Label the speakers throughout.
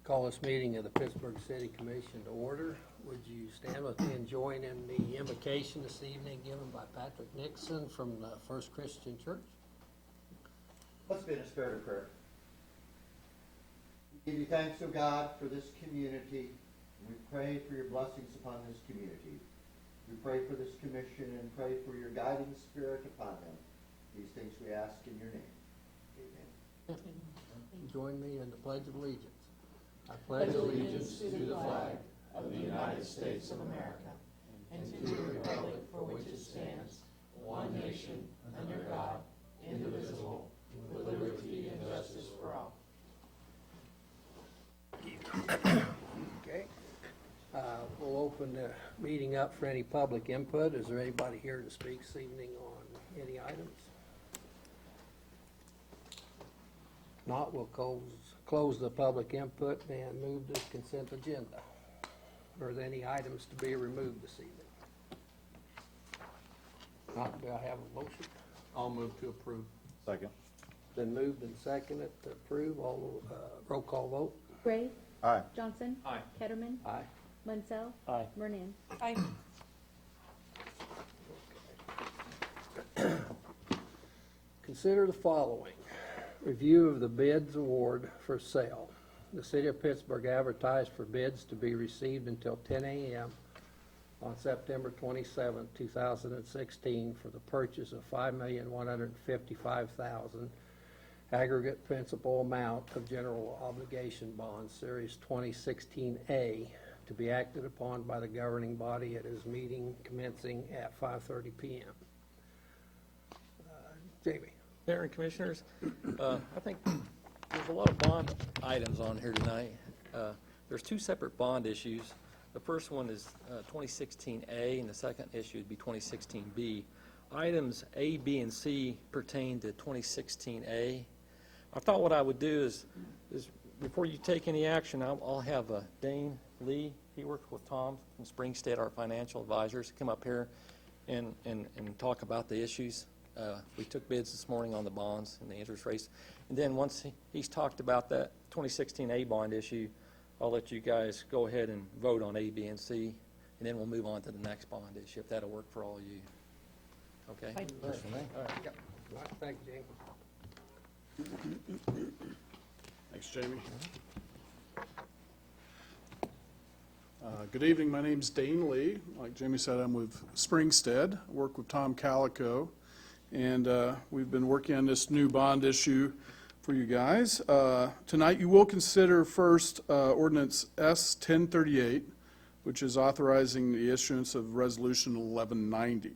Speaker 1: Call this meeting of the Pittsburg City Commission to order. Would you stand with me and join in the invocation this evening given by Patrick Nixon from the First Christian Church?
Speaker 2: Let's be in a spirit of prayer. We give you thanks, O God, for this community. We pray for your blessings upon this community. We pray for this commission and pray for your guiding spirit upon them. These things we ask in your name. Amen.
Speaker 1: Join me in the Pledge of Allegiance. I
Speaker 3: pledge allegiance to the flag of the United States of America and to the republic for which it stands, one nation, under God, indivisible, with liberty and justice for all.
Speaker 1: Okay. We'll open the meeting up for any public input. Is there anybody here to speak this evening on any items? Not, we'll close the public input and move to consent agenda. Are there any items to be removed this evening? Not, do I have a motion?
Speaker 4: I'll move to approve.
Speaker 5: Second.
Speaker 1: Been moved and seconded to approve. All roll call vote.
Speaker 6: Gray.
Speaker 5: Aye.
Speaker 6: Johnson.
Speaker 4: Aye.
Speaker 6: Ketterman.
Speaker 1: Aye.
Speaker 6: Munsell.
Speaker 5: Aye.
Speaker 6: Vernon.
Speaker 3: Aye.
Speaker 1: Consider the following. Review of the bids award for sale. The City of Pittsburgh advertised for bids to be received until 10 a.m. on September 27, 2016 for the purchase of $5,155,000 aggregate principal amount of general obligation bonds, Series 2016A, to be acted upon by the governing body at its meeting commencing at 5:30 p.m. Jamie.
Speaker 4: Mayor and Commissioners, I think there's a lot of bond items on here tonight. There's two separate bond issues. The first one is 2016A, and the second issue would be 2016B. Items A, B, and C pertain to 2016A. I thought what I would do is before you take any action, I'll have Dane Lee, he works with Tom from Springstead, our financial advisors, come up here and talk about the issues. We took bids this morning on the bonds and the interest rates. And then once he's talked about that 2016A bond issue, I'll let you guys go ahead and vote on A, B, and C, and then we'll move on to the next bond issue, if that'll work for all of you. Okay?
Speaker 3: Aye.
Speaker 1: All right. Yep. All right. Thank you, Jamie.
Speaker 7: Thanks, Jamie. Good evening. My name's Dane Lee. Like Jamie said, I'm with Springstead. I work with Tom Calico, and we've been working on this new bond issue for you guys. Tonight you will consider first Ordinance S-1038, which is authorizing the issuance of Resolution 1190.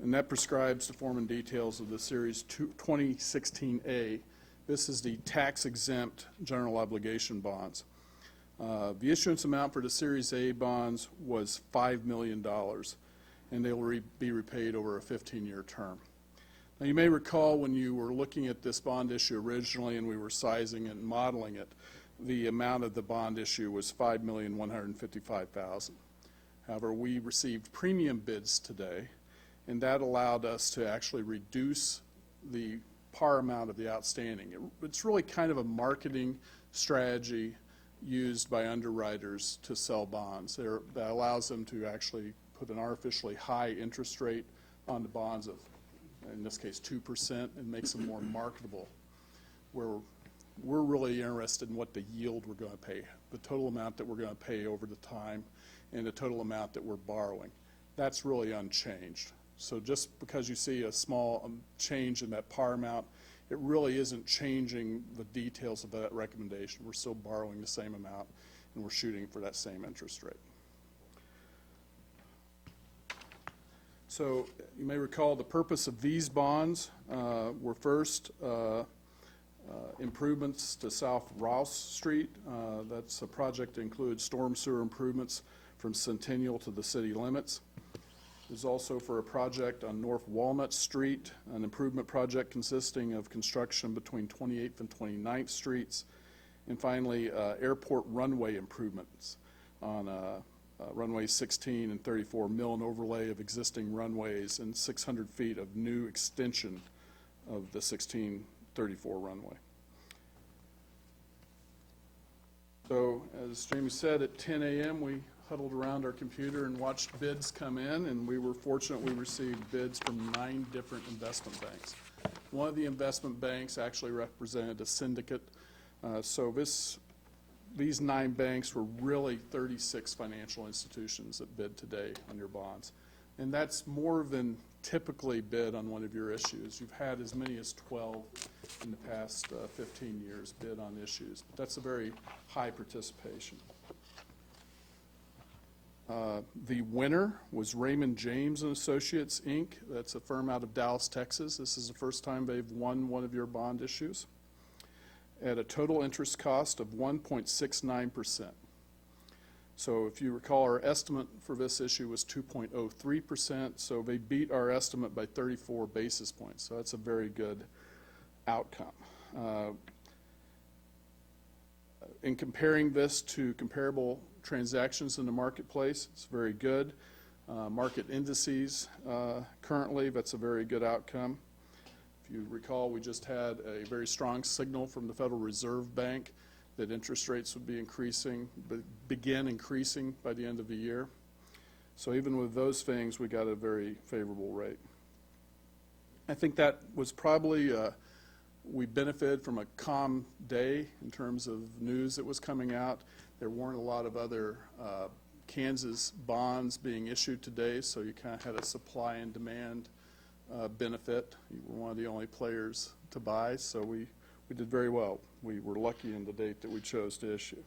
Speaker 7: And that prescribes the form and details of the Series 2016A. This is the tax-exempt general obligation bonds. The issuance amount for the Series A bonds was $5 million, and they will be repaid over a 15-year term. Now, you may recall when you were looking at this bond issue originally and we were sizing it and modeling it, the amount of the bond issue was $5,155,000. However, we received premium bids today, and that allowed us to actually reduce the par amount of the outstanding. It's really kind of a marketing strategy used by underwriters to sell bonds. That allows them to actually put an artificially high interest rate on the bonds of, in this case, 2%, and makes them more marketable. Where we're really interested in what the yield we're going to pay, the total amount that we're going to pay over the time, and the total amount that we're borrowing. That's really unchanged. So just because you see a small change in that par amount, it really isn't changing the details of that recommendation. We're still borrowing the same amount, and we're shooting for that same interest rate. So you may recall the purpose of these bonds were first improvements to South Ross Street. That's a project that includes storm sewer improvements from Centennial to the city limits. There's also for a project on North Walnut Street, an improvement project consisting of construction between 28th and 29th Streets. And finally, airport runway improvements on runways 16 and 34, mill and overlay of existing runways and 600 feet of new extension of the 1634 runway. So, as Jamie said, at 10 a.m., we huddled around our computer and watched bids come in, and we were fortunate we received bids from 9 different investment banks. One of the investment banks actually represented a syndicate, so these 9 banks were really 36 financial institutions that bid today on your bonds. And that's more than typically bid on one of your issues. You've had as many as 12 in the past 15 years bid on issues. But that's a very high participation. The winner was Raymond James and Associates, Inc. That's a firm out of Dallas, Texas. This is the first time they've won one of your bond issues at a total interest cost of 1.69%. So if you recall, our estimate for this issue was 2.03%, so they beat our estimate by 34 basis points. So that's a very good outcome. In comparing this to comparable transactions in the marketplace, it's very good. Market indices currently, that's a very good outcome. If you recall, we just had a very strong signal from the Federal Reserve Bank that interest rates would be increasing, begin increasing by the end of the year. So even with those things, we got a very favorable rate. I think that was probably, we benefited from a calm day in terms of news that was coming out. There weren't a lot of other Kansas bonds being issued today, so you kind of had a supply and demand benefit. You were one of the only players to buy, so we did very well. We were lucky in the date that we chose to issue.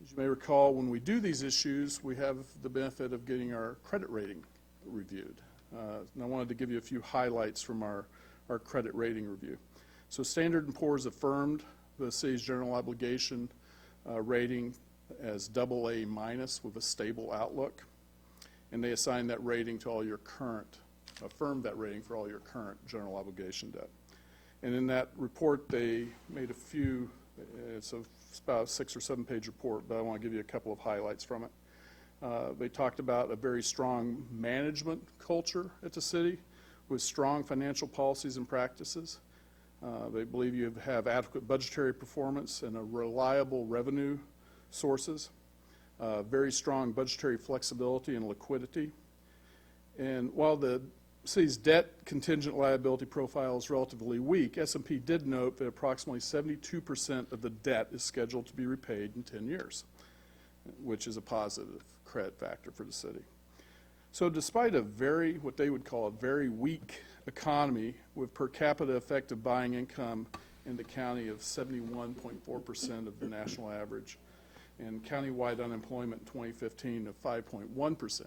Speaker 7: As you may recall, when we do these issues, we have the benefit of getting our credit rating reviewed. And I wanted to give you a few highlights from our credit rating review. So Standard & Poor's affirmed the city's general obligation rating as AA- with a stable outlook. And they assigned that rating to all your current, affirmed that rating for all your current general obligation debt. And in that report, they made a few, it's about a 6 or 7 page report, but I want to give you a couple of highlights from it. They talked about a very strong management culture at the city with strong financial policies and practices. They believe you have adequate budgetary performance and a reliable revenue sources, very strong budgetary flexibility and liquidity. And while the city's debt contingent liability profile is relatively weak, S&P did note that approximately 72% of the debt is scheduled to be repaid in 10 years, which is a positive credit factor for the city. So despite a very, what they would call a very weak economy with per capita effective buying income in the county of 71.4% of the national average, and countywide unemployment in 2015 of 5.1%,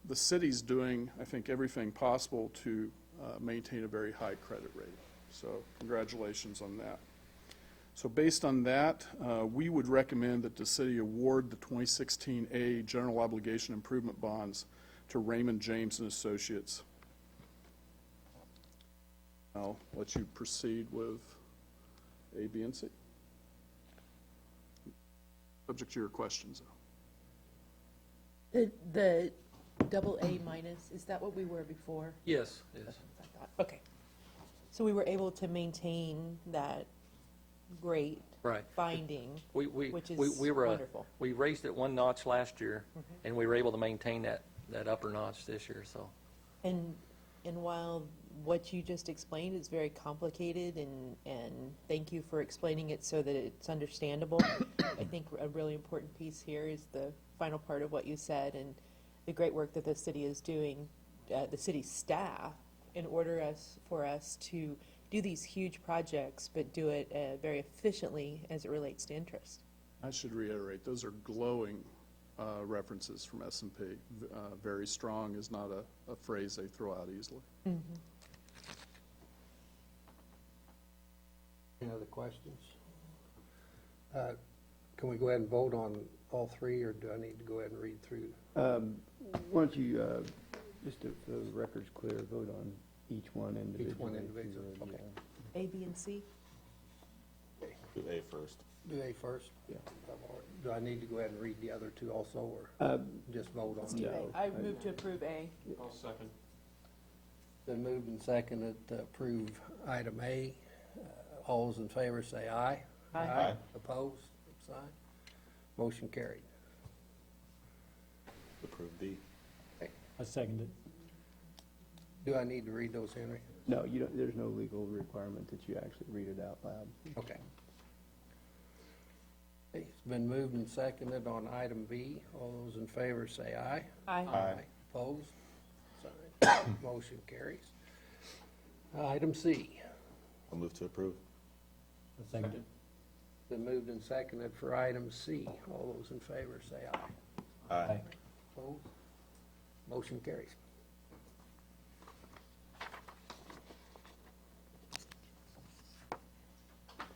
Speaker 7: the city's doing, I think, everything possible to maintain a very high credit rating. So congratulations on that. So based on that, we would recommend that the city award the 2016A General Obligation Improvement Bonds to Raymond James and Associates. I'll let you proceed with A, B, and C. Subject to your questions, though.
Speaker 3: The AA-, is that what we were before?
Speaker 4: Yes, yes.
Speaker 3: That's what I thought. Okay. So we were able to maintain that great
Speaker 4: Right.
Speaker 3: finding,
Speaker 4: We
Speaker 3: which is
Speaker 4: we were,
Speaker 3: wonderful.
Speaker 4: we raised it 1 notch last year, and we were able to maintain that upper notch this year, so.
Speaker 3: And while what you just explained is very complicated, and thank you for explaining it so that it's understandable, I think a really important piece here is the final part of what you said and the great work that the city is doing, the city staff, in order for us to do these huge projects, but do it very efficiently as it relates to interest.
Speaker 7: I should reiterate, those are glowing references from S&P. Very strong is not a phrase they throw out easily.
Speaker 3: Mm-hmm.
Speaker 1: Any other questions? Can we go ahead and vote on all 3, or do I need to go ahead and read through?
Speaker 5: Why don't you, just to, for the record's clear, vote on each one individually.
Speaker 1: Each one individually,
Speaker 5: if you would,
Speaker 1: okay.
Speaker 3: A, B, and C?
Speaker 6: Do A first.
Speaker 1: Do A first?
Speaker 5: Yeah.
Speaker 1: Do I need to go ahead and read the other 2 also, or just vote on
Speaker 3: Let's
Speaker 1: them?
Speaker 3: do
Speaker 5: No.
Speaker 3: A. I move to approve A.
Speaker 6: I'll second.
Speaker 1: Been moved and seconded to approve item A. All those in favor say aye.
Speaker 3: Aye.
Speaker 1: Opposed? Sign. Motion carried.
Speaker 6: Approve D.
Speaker 8: I second it.
Speaker 1: Do I need to read those, Henry?
Speaker 5: No, you don't, there's no legal requirement that you actually read it out loud.
Speaker 1: Okay. Okay, it's been moved and seconded on item B. All those in favor say aye.
Speaker 3: Aye.
Speaker 1: Opposed? Sign. Motion carries. Item C.
Speaker 6: I'll move to approve.
Speaker 8: I second it.
Speaker 1: Been moved and seconded for item C. All those in favor say aye.
Speaker 6: Aye.
Speaker 1: Opposed? Motion carries.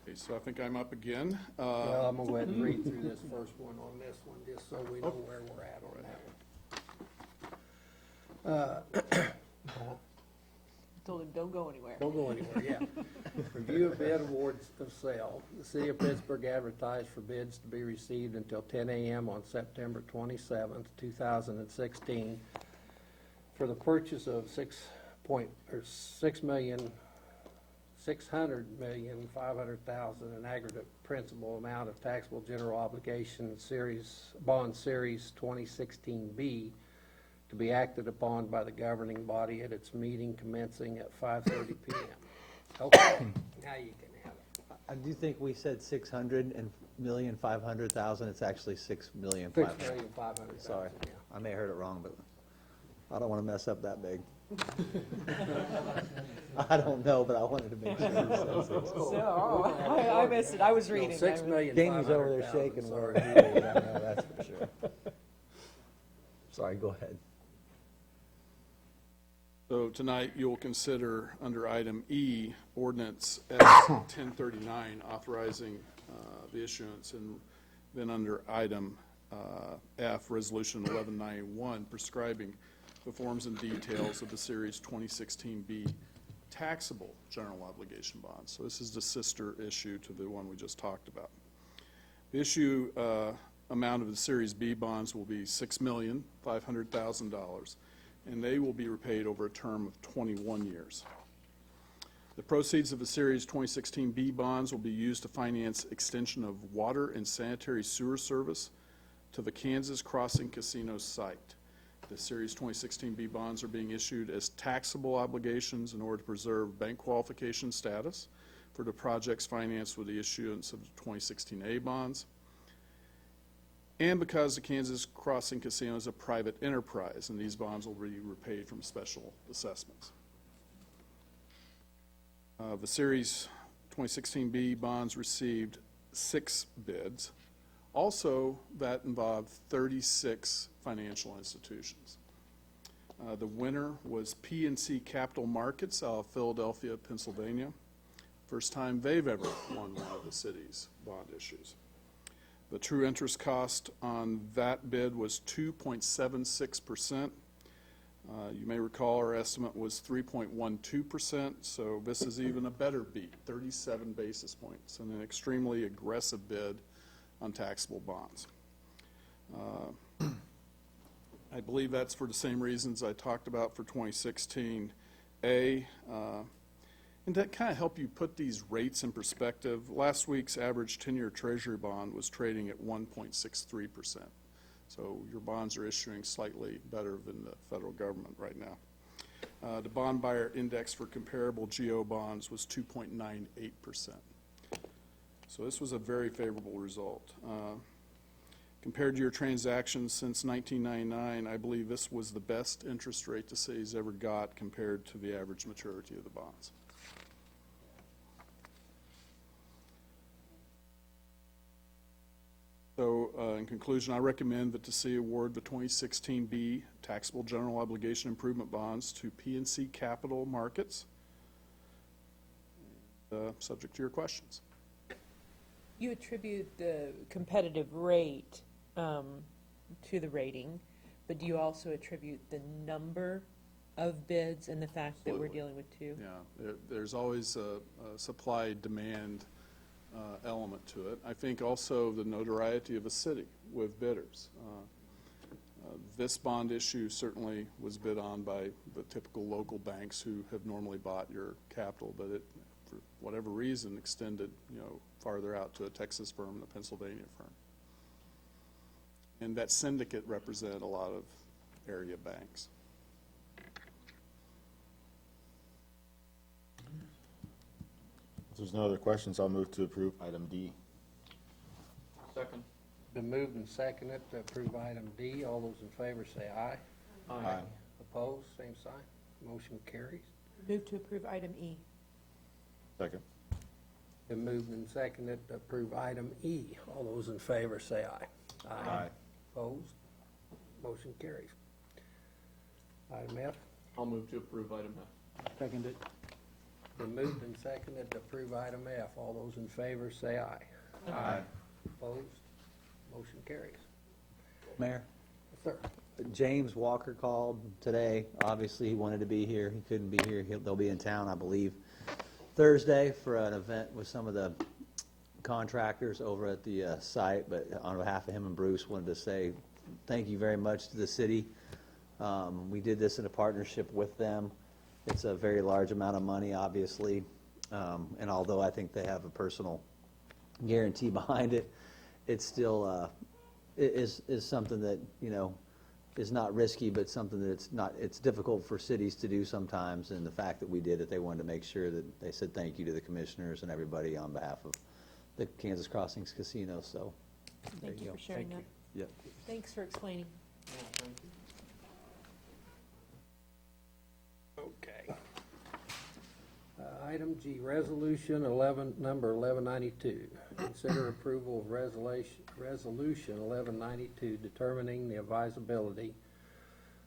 Speaker 7: Okay, so I think I'm up again.
Speaker 1: Well, I'm gonna go ahead and read through this first one on this one, just so we know where we're at on that one.
Speaker 3: Told him, don't go anywhere.
Speaker 1: Don't go anywhere, yeah. Review of bid awards of sale. The city of Pittsburgh advertised for bids to be received until 10 a.m. on September 27th, 2016 for the purchase of $6,600,500,000 in aggregate principal amount of taxable general obligation bond series 2016B to be acted upon by the governing body at its meeting commencing at 5:30 p.m. Okay, now you can have it.
Speaker 9: I do think we said 600,500,000. It's actually 6,500,000.
Speaker 1: $6,500,000.
Speaker 9: Sorry,
Speaker 1: Yeah.
Speaker 9: I may have heard it wrong, but I don't want to mess up that big. I don't know, but I wanted to make sure you said 6.
Speaker 3: I missed it. I was reading.
Speaker 9: Jamie's over there shaking.
Speaker 1: Sorry.
Speaker 9: I know, that's for sure. Sorry, go ahead.
Speaker 7: So tonight, you'll consider under item E, ordinance S 1039, authorizing the issuance, and then under item F, resolution 1191, prescribing the forms and details of the Series 2016B taxable general obligation bonds. So this is the sister issue to the one we just talked about. The issue amount of the Series B bonds will be $6,500,000, and they will be repaid over a term of 21 years. The proceeds of the Series 2016B bonds will be used to finance extension of water and sanitary sewer service to the Kansas Crossing Casino site. The Series 2016B bonds are being issued as taxable obligations in order to preserve bank qualification status for the projects financed with the issuance of the 2016A bonds, and because the Kansas Crossing Casino is a private enterprise, and these bonds will be repaid from special assessments. The Series 2016B bonds received 6 bids. Also, that involved 36 financial institutions. The winner was PNC Capital Markets out of Philadelphia, Pennsylvania. First time they've ever won one of the city's bond issues. The true interest cost on that bid was 2.76%. You may recall our estimate was 3.12%, so this is even a better beat, 37 basis points, and an extremely aggressive bid on taxable bonds. I believe that's for the same reasons I talked about for 2016A. And to kind of help you put these rates in perspective, last week's average 10-year Treasury bond was trading at 1.63%. So your bonds are issuing slightly better than the federal government right now. The bond buyer index for comparable GO bonds was 2.98%. So this was a very favorable result. Compared to your transactions since 1999, I believe this was the best interest rate the city's ever got compared to the average maturity of the bonds. So in conclusion, I recommend that the city award the 2016B taxable general obligation improvement bonds to PNC Capital Markets, subject to your questions.
Speaker 3: You attribute the competitive rate to the rating, but do you also attribute the number of bids and the fact that we're dealing with 2?
Speaker 7: Yeah, there's always a supply-demand element to it. I think also the notoriety of a city with bidders. This bond issue certainly was bid on by the typical local banks who have normally bought your capital, but for whatever reason, extended, farther out to a Texas firm and a Pennsylvania firm. And that syndicate represented a lot of area banks.
Speaker 6: If there's no other questions, I'll move to approve item D. Second.
Speaker 1: Been moved and seconded to approve item D. All those in favor say aye.
Speaker 6: Aye.
Speaker 1: Opposed, same sign. Motion carries.
Speaker 3: Move to approve item E.
Speaker 6: Second.
Speaker 1: Been moved and seconded to approve item E. All those in favor say aye.
Speaker 6: Aye.
Speaker 1: Opposed, motion carries. Item F.
Speaker 6: I'll move to approve item F.
Speaker 8: Second it.
Speaker 1: Been moved and seconded to approve item F. All those in favor say aye.
Speaker 6: Aye.
Speaker 1: Opposed, motion carries.
Speaker 9: Mayor,
Speaker 1: Yes, sir.
Speaker 9: James Walker called today. Obviously, he wanted to be here. He couldn't be here. They'll be in town, I believe, Thursday for an event with some of the contractors over at the site. But on behalf of him and Bruce, wanted to say thank you very much to the city. We did this in a partnership with them. It's a very large amount of money, obviously. And although I think they have a personal guarantee behind it, it's still is something that, is not risky, but something that it's difficult for cities to do sometimes. And the fact that we did it, they wanted to make sure that they said thank you to the commissioners and everybody on behalf of the Kansas Crossings Casino. So
Speaker 3: Thank you for sharing that.
Speaker 9: Yep.
Speaker 3: Thanks for explaining.
Speaker 1: Okay. Item G, Resolution number 1192. Consider approval of Resolution 1192 determining the advisability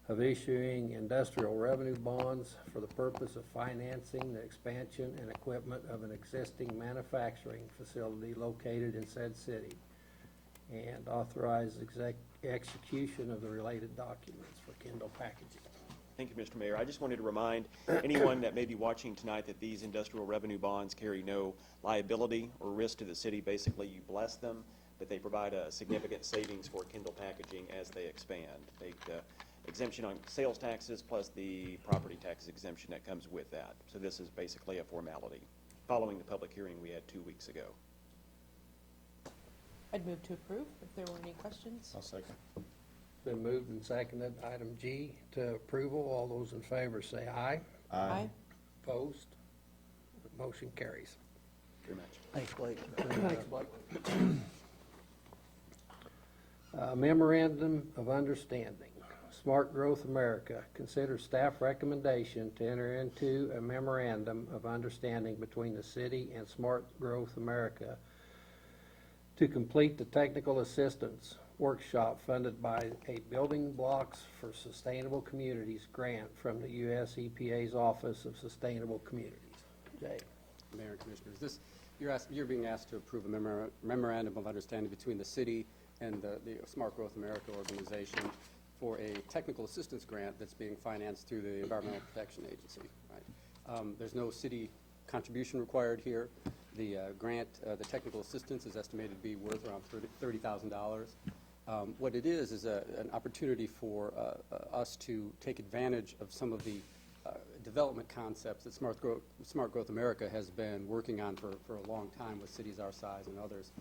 Speaker 1: of issuing industrial revenue bonds for the purpose of financing the expansion and equipment of an existing manufacturing facility located in said city, and authorize execution of the related documents for Kendall Packaging.
Speaker 10: Thank you, Mr. Mayor. I just wanted to remind anyone that may be watching tonight that these industrial revenue bonds carry no liability or risk to the city. Basically, you bless them, but they provide a significant savings for Kendall Packaging as they expand. They exemption on sales taxes plus the property tax exemption that comes with that. So this is basically a formality following the public hearing we had 2 weeks ago.
Speaker 3: I'd move to approve if there were any questions.
Speaker 6: I'll second.
Speaker 1: Been moved and seconded. Item G to approval. All those in favor say aye.
Speaker 3: Aye.
Speaker 1: Opposed? Motion carries.
Speaker 10: Very much.
Speaker 9: Thanks, Blake.
Speaker 1: Thanks, Blake. Memorandum of Understanding. Smart Growth America. Consider staff recommendation to enter into a memorandum of understanding between the city and Smart Growth America to complete the technical assistance workshop funded by a Building Blocks for Sustainable Communities grant from the U.S. EPA's Office of Sustainable Communities. Jay.
Speaker 11: Mayor and Commissioners, you're being asked to approve a memorandum of understanding between the city and the Smart Growth America organization for a technical assistance grant that's being financed through the Environmental Protection Agency. Right? There's no city contribution required here. The grant, the technical assistance is estimated to be worth around $30,000. What it is an opportunity for us to take advantage of some of the development concepts that Smart Growth America has been working on for a long time with cities our size and others,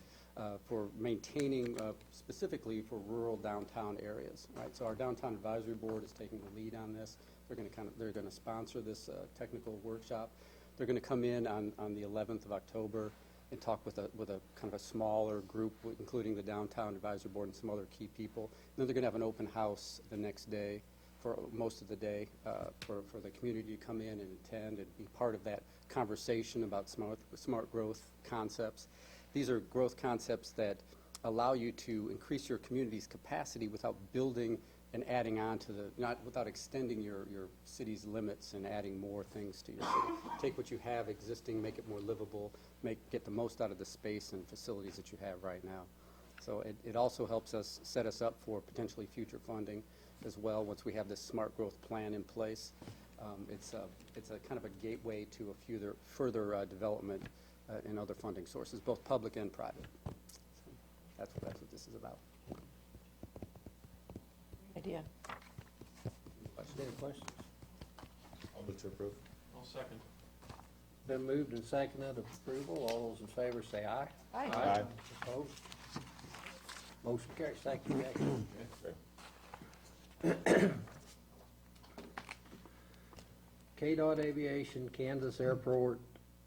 Speaker 11: for maintaining specifically for rural downtown areas. Right. So our downtown advisory board is taking the lead on this. They're going to sponsor this technical workshop. They're going to come in on the 11th of October and talk with a kind of a smaller group, including the downtown advisory board and some other key people. And then they're going to have an open house the next day, for most of the day, for the community to come in and attend and be part of that conversation about smart growth concepts. These are growth concepts that allow you to increase your community's capacity without building and adding on to without extending your city's limits and adding more things to your city. Take what you have existing, make it more livable, get the most out of the space and facilities that you have right now. So it also helps us set us up for potentially future funding as well once we have this smart growth plan in place. It's a kind of a gateway to a further development in other funding sources, both public and private. So that's what this is about.
Speaker 3: Idea.
Speaker 1: Any questions?
Speaker 6: I'll move to approve. I'll second.
Speaker 1: Been moved and seconded approval. All those in favor say aye.
Speaker 3: Aye.
Speaker 1: Opposed? Motion carries. Thank you, Jackie. KDOT Aviation Kansas Airport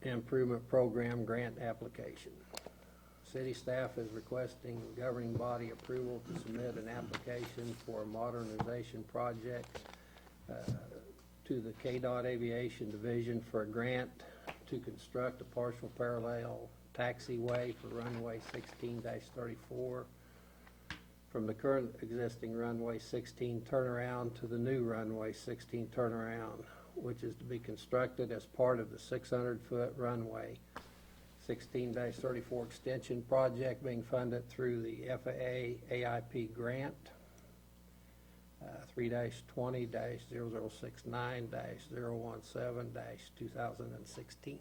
Speaker 1: Improvement Program Grant Application. City staff is requesting governing body approval to submit an application for a modernization project to the KDOT Aviation Division for a grant to construct a partial parallel taxiway for runway 16-34 from the current existing runway 16 turnaround to the new runway 16 turnaround, which is to be constructed as part of the 600-foot runway 16-34 extension project being funded through the FAA AIP grant 3-20-0069-017-2016.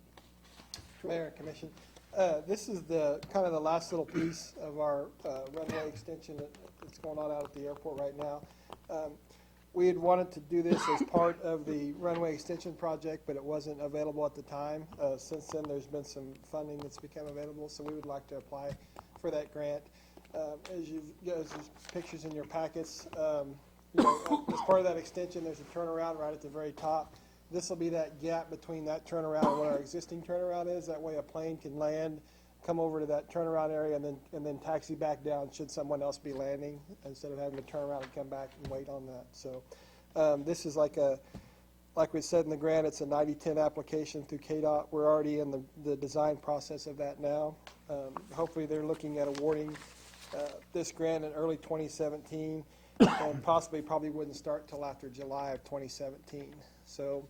Speaker 12: Mayor and Commission, this is the kind of the last little piece of our runway extension that's going on out at the airport right now. We had wanted to do this as part of the runway extension project, but it wasn't available at the time. Since then, there's been some funding that's become available, so we would like to apply for that grant. As there's pictures in your packets, as part of that extension, there's a turnaround right at the very top. This will be that gap between that turnaround and what our existing turnaround is. That way a plane can land, come over to that turnaround area, and then taxi back down should someone else be landing, instead of having to turn around and come back and wait on that. So this is like we said in the grant, it's a 90-10 application through KDOT. We're already in the design process of that now. Hopefully they're looking at awarding this grant in early 2017, and probably wouldn't start till after July of 2017. So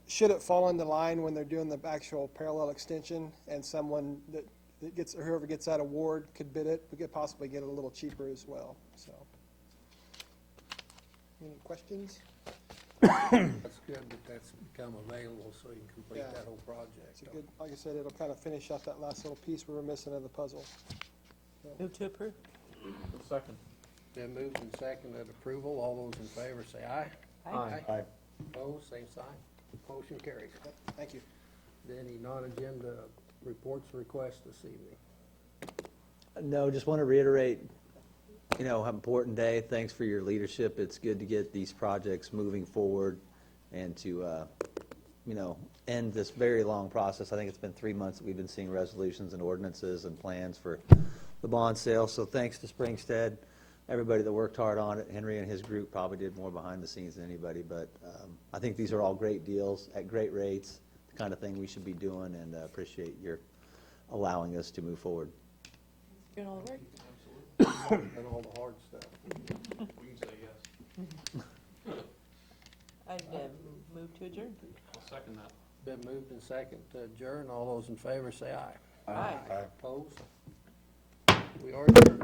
Speaker 12: should it fall into line when they're doing the actual parallel extension, and someone that gets, or whoever gets that award could bid it, we could possibly get it a little cheaper as well. So, any questions?
Speaker 1: That's good that that's become available so you can complete
Speaker 12: Yeah.
Speaker 1: that whole project.
Speaker 12: It's a good, like I said, it'll kind of finish up that last little piece we were missing of the puzzle.
Speaker 3: Move to approve.
Speaker 6: Second.
Speaker 1: Been moved and seconded approval. All those in favor say aye.
Speaker 6: Aye.
Speaker 1: Opposed, same sign. Motion carries.
Speaker 12: Thank you.
Speaker 1: Any non-agenda reports or requests this evening?
Speaker 9: No, just want to reiterate, how important day. Thanks for your leadership. It's good to get these projects moving forward and to, end this very long process. I think it's been 3 months that we've been seeing resolutions and ordinances and plans for the bond sale. So thanks to Springstead, everybody that worked hard on it. Henry and his group probably did more behind the scenes than anybody, but I think these are all great deals at great rates, the kind of thing we should be doing, and appreciate your allowing us to move forward.
Speaker 3: Doing all the work.
Speaker 1: And all the hard stuff.
Speaker 6: We can say yes.
Speaker 3: I'd move to adjourn.
Speaker 6: I'll second that.
Speaker 1: Been moved and seconded to adjourn. All those in favor say aye.
Speaker 3: Aye.
Speaker 1: Opposed? We are adjourned.